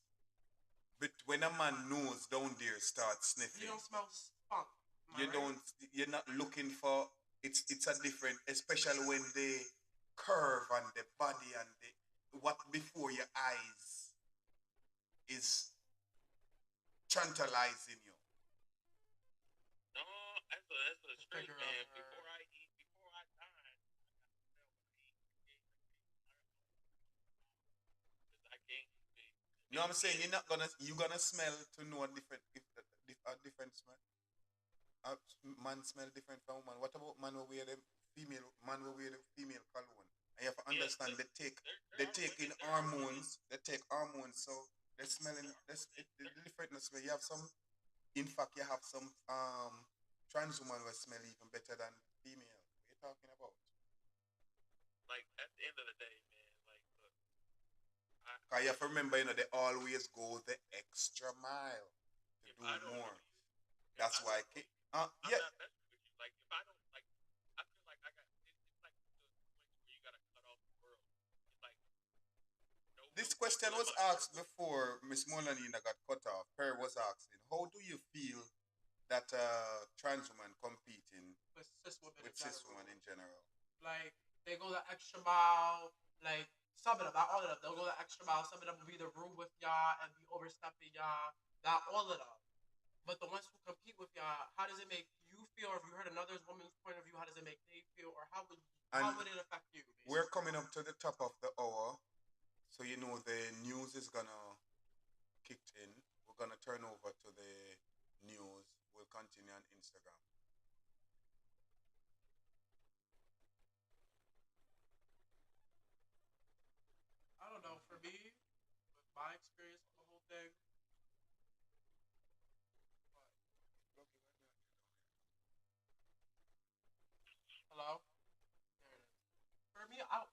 when a man nose down there starts You sniffing, don't smell spunk. Am I you right? don't, you're not looking for, it's a different, especially when the curve and the body and the, what before your eyes is tantalizing you. No, that's a The straight figure of man. her. Before I die, I got to smell what I eat. Because I can't. No, I'm saying you're gonna smell to know a different a different smell. A man smell different from woman. What about man who wear the female cologne? And you have to Yeah, understand there they are take in women. There are women. hormones. They take hormones, so they're smelling. The differentness where you have some. In fact, you have some trans women who smell even better than female. What are you talking about? Like, at the end of the day, man. Like, look, Cause you have to remember, they always go the extra mile to if do I don't know more. you, if That's I why. don't know you, I'm Yeah, not messing with you. Like, if I don't like, I feel like I got. It's like the point where you gotta cut off the world. It's like no this question people in was my asked circle. before Miss Molanina got cut off. Perry was asking, how do you feel that trans women competing With cis women with in cis general. women in general? Like they go the extra mile. Like some of them, not all of them, they'll go the extra mile. Some of them will be the rude with y'all and be overstepping y'all. Not all of them. But the ones who compete with y'all, how does it make you feel? Or if you heard another woman's point of view, how does it make they feel? Or how And would it affect you? Basically? we're coming up to the top of the hour, so you know the news is gonna kick in. We're gonna turn over to the news. We'll continue on Instagram. experience with the whole thing. Hello? There it is. For me, I. What?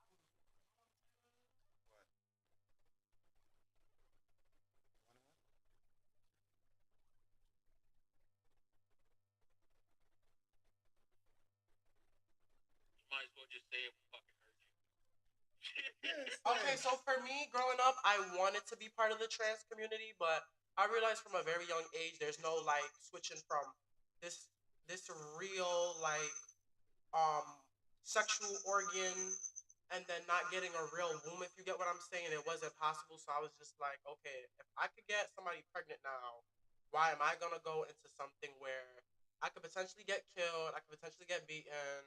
You might as well just say it fucking hurt you. Yes. Okay, so for me, growing up, I wanted to be part of the trans community, but I realized from a very young age there's no like switching from this this real like um sexual organ and then not getting a real womb, if you get what I'm saying. It wasn't possible, so I was just like, okay, if I could get somebody pregnant now, why am I gonna go into something where I could potentially get killed, I could potentially get beaten.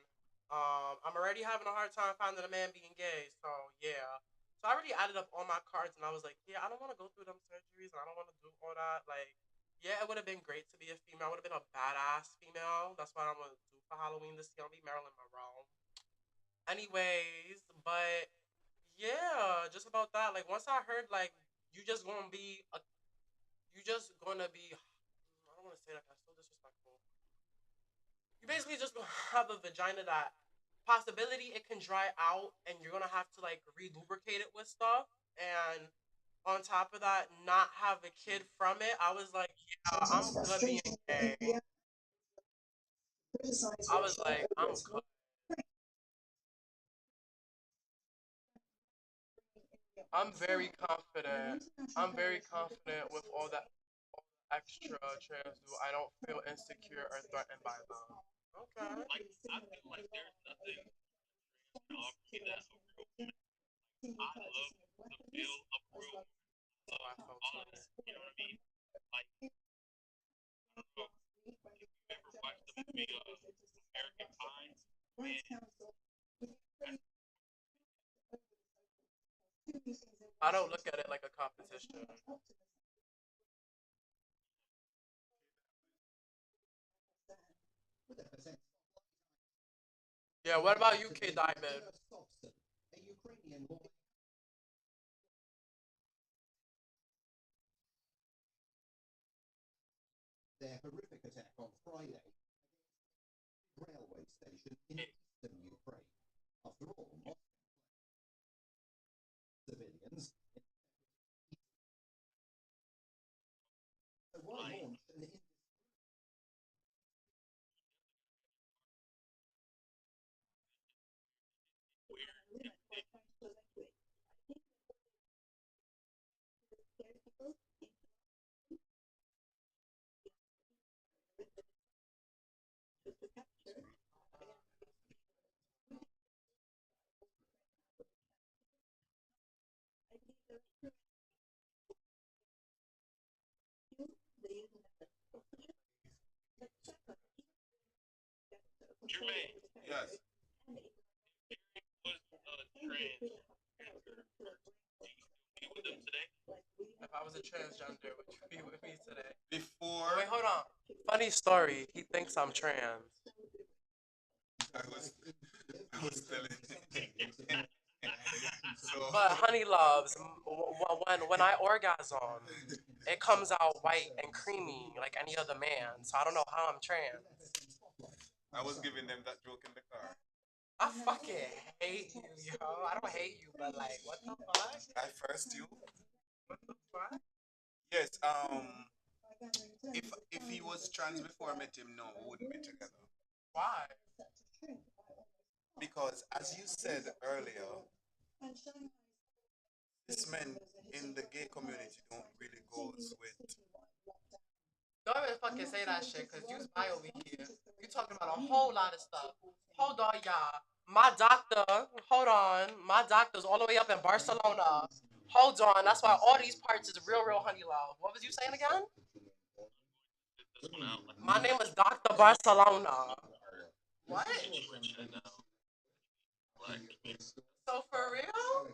I'm already having a hard time finding a man being gay, so yeah. So I already added up all my cards and I was like, yeah, I don't want to go through them surgeries and I don't want to do all that. Like, yeah, it would have been great to be a female. I would have been a badass female. That's what I'm gonna do for Halloween this year. I'll be Marilyn Monroe. Anyways, but yeah, just about that. Like once I heard like you just gonna be a, you just gonna be. I don't want to say that. That's so disrespectful. You basically just gonna have a vagina that possibility it can dry out, and you're gonna have to like re-lubricate it with stuff, and on top of that, not have a kid from it. I was like, yeah, I'm good being gay. I was like, I'm good. I'm very confident. I'm very confident with all that extra trans do. I don't feel insecure or threatened by them. Okay. Like I feel like there's nothing can offer me that a real woman. I love the feel of a real woman. So I felt All of too. that. You know what I mean? Like I don't know if you ever watched the movie American Pie. Man, I don't look at it like a competition. Yeah, what about you, K Diamond? like weird and ridiculous. Jermaine Yes. was transgender first. Do you still be with them today? If I was a transgender, would you be with me today? Before Wait, hold on. Funny story. He thinks I'm trans. I was I was telling so But honey loves, when I orgasm, it comes out white and creamy like any other man. So I don't know how I'm trans. I was giving them that joke in the car. I fucking hate you, yo. I don't hate you, but like, what the fuck? I first you. What the fuck? Yes. If he was trans before I met him, no, we wouldn't be together. Why? Because as you said earlier, this men in the gay community don't really goes with. Don't even fucking say that shit, cause you's bi over here. You talking about a whole lot of stuff. Hold on, y'all. My doctor, hold on. My doctor's all the way up in Barcelona. Hold on. That's why all these parts is real, real honey love. What was you saying again? Get this one out. Like My name is Dr. Barcelona. What? situation now. Black community. So for real?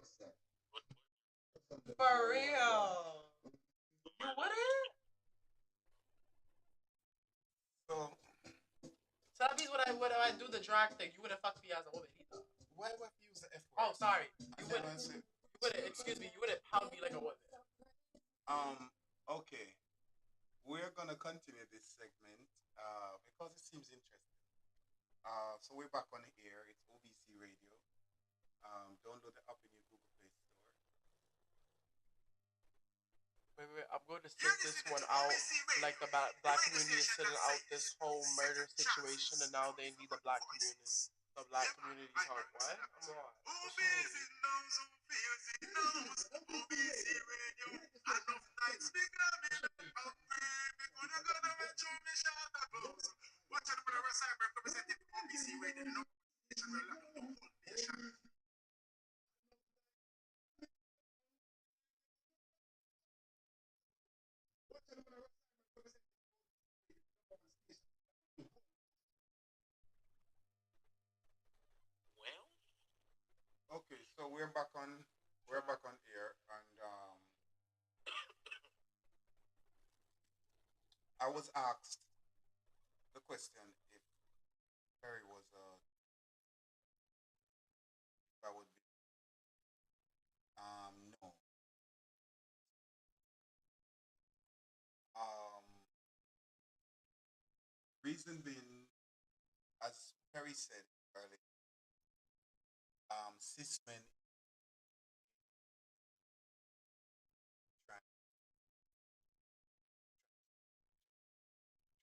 For real. You wouldn't? So So that means when I do the drag thing, you wouldn't fuck me as a woman either. why would you use the F Oh, word? sorry. I You never wouldn't. said. You wouldn't. Excuse me. You wouldn't pound me like a woman. Okay. We're gonna continue this segment because it seems interesting. So we're back on the air. It's OBC Radio. Download the app in your Google Play Store. Wait, wait, I'm going to You're sit this listening one to out. OBC Radio, Like the the black radio community is station sitting that out says this whole murder second situation, and chances now they need the black community. voices. The black Yeah, man, community's I help. heard What? that. Come on. What you OBC mean? knows who feels it knows. OBC Radio. Enough nights we coming up hungry. Before the government show me shot a close. Watch out for the cyber representing OBC Radio. No nation will lock the whole nation. Well, Okay, so we're back on air, and I was asked the question if Perry was if I would be no. Um, reason being, as Perry said earlier, cis men trans,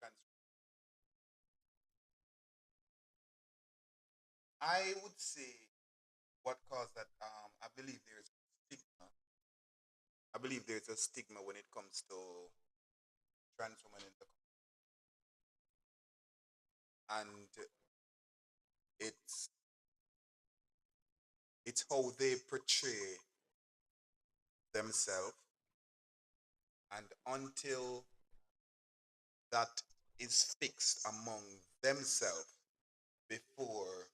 trans. I would say what caused that. I believe there's stigma. I believe there's a stigma when it comes to trans women in the and it's it's how they portray themselves, and until that is fixed among themselves before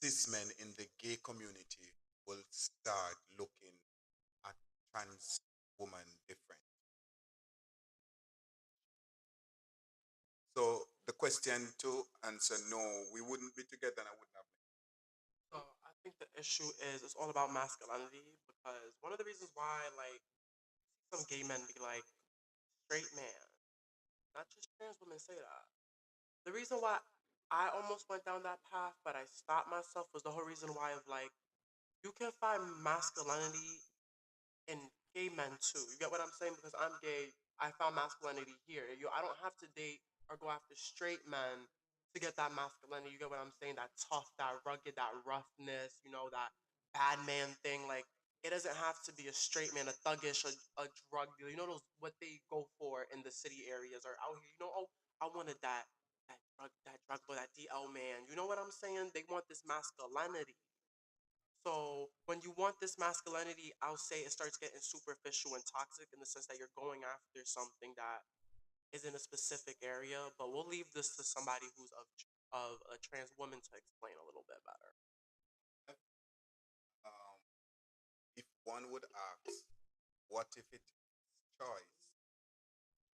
cis men in the gay community will start looking at trans woman different. So the question to answer, no, we wouldn't be together and I wouldn't have. So I think the issue is it's all about masculinity because one of the reasons why like some gay men be like straight man, not just trans women say that. The reason why I almost went down that path, but I stopped myself was the whole reason why of like you can find masculinity in gay men too. You get what I'm saying? Because I'm gay, I found masculinity here. I don't have to date or go after straight men to get that masculinity. You get what I'm saying? That tough, that rugged, that roughness. That bad man thing. Like it doesn't have to be a straight man, a thuggish, a drug dealer. You know those what they go for in the city areas or out here. Oh, I wanted that drug boy, that DL man. You know what I'm saying? They want this masculinity. So when you want this masculinity, I'll say it starts getting superficial and toxic in the sense that you're going after something that is in a specific area. But we'll leave this to somebody who's of a trans woman to explain a little bit better. Um, if one would ask, what if it's choice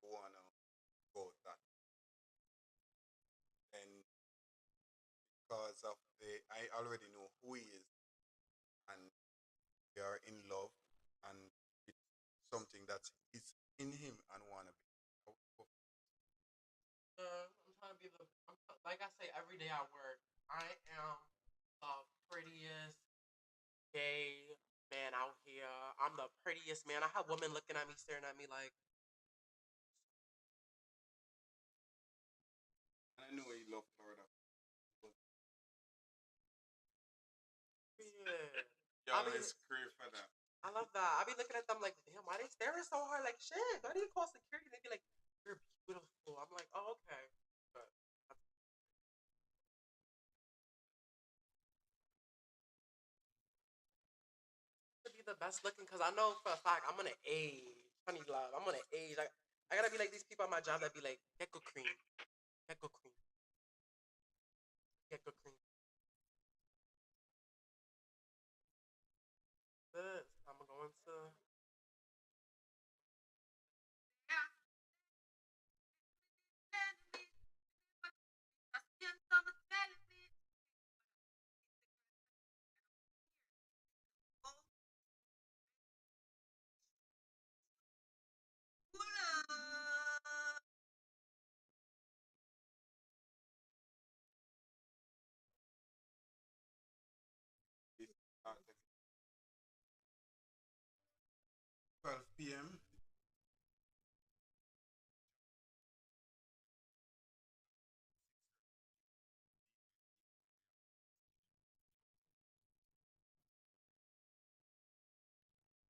to wanna go that, and because of I already know who he is, and we are in love, and it's something that is in him and wanna be. I'm trying to be like I say every day at work. I am the prettiest gay man out here. I'm the prettiest man. I have women looking at me, staring at me like, And I know he loved Florida. yeah. I Y'all mean, is crave for that. I love that. I be looking at them like, damn, why they staring so hard? Like, shit, why do you call security? They be like, you're beautiful. I'm like, oh, okay. But I have to be the best looking because I know for a fact I'm gonna age. Honey love, I'm gonna age. Like, I gotta be like these people at my job that be like, gecko cream, gecko cream, gecko cream. This, I'm going to. 12 p.m.